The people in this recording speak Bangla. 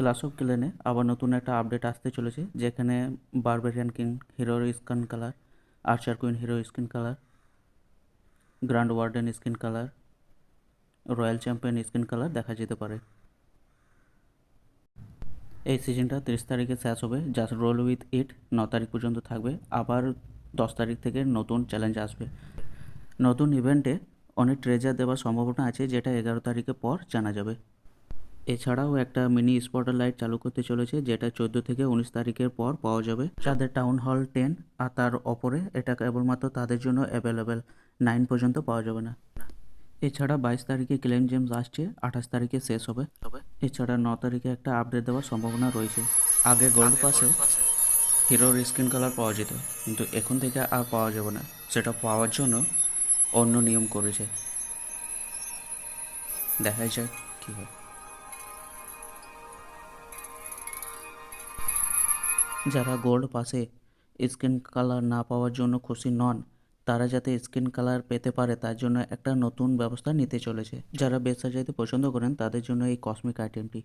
ক্লাস অফ ক্লেনে আবার নতুন একটা আপডেট আসতে চলেছে, যেখানে বারবেরিয়ান কিং হিরোর skin colour, archer queen hero skin colour, grand warden skin colour, royal champion skin colour দেখা যেতে পারে। এই সিজনটা 30 তারিখে শেষ হবে। জাস্ট রোল উইথ ইট 9 তারিখ পর্যন্ত থাকবে। আবার 10 তারিখ থেকে নতুন চ্যালেঞ্জ আসবে। নতুন ইভেন্টে অনেক ট্রেজার দেওয়ার সম্ভাবনা আছে, যেটা 11 তারিখের পর জানা যাবে। এছাড়াও একটা মিনি স্পটলাইট চালু করতে চলেছে, যেটা 14 থেকে 19 তারিখের পর পাওয়া যাবে। যাদের টাউন হল 10 আর তার ওপরে, এটা কেবলমাত্র তাদের জন্য অ্যাভেলেবেল। 9 পর্যন্ত পাওয়া যাবে না। এছাড়া 22 তারিখে ক্লেম জেমস আসছে, 28 তারিখে শেষ হবে। এছাড়া 9 তারিখে একটা আপডেট দেওয়ার সম্ভাবনা রয়েছে। আগে গোল্ড পাসে হিরোর স্কিন কালার পাওয়া যেত, কিন্তু এখন থেকে আর পাওয়া যাবে না। সেটা পাওয়ার জন্য অন্য নিয়ম করেছে। দেখা যাক কী হয়। যারা গোল্ড পাসে স্কিন কালার না পাওয়ার জন্য খুশি নন, তারা যাতে স্কিন কালার পেতে পারে তার জন্য একটা নতুন ব্যবস্থা নিতে চলেছে। যারা বেশ সাজাইতে পছন্দ করেন তাদের জন্য এই কসমিক আইটেমটি।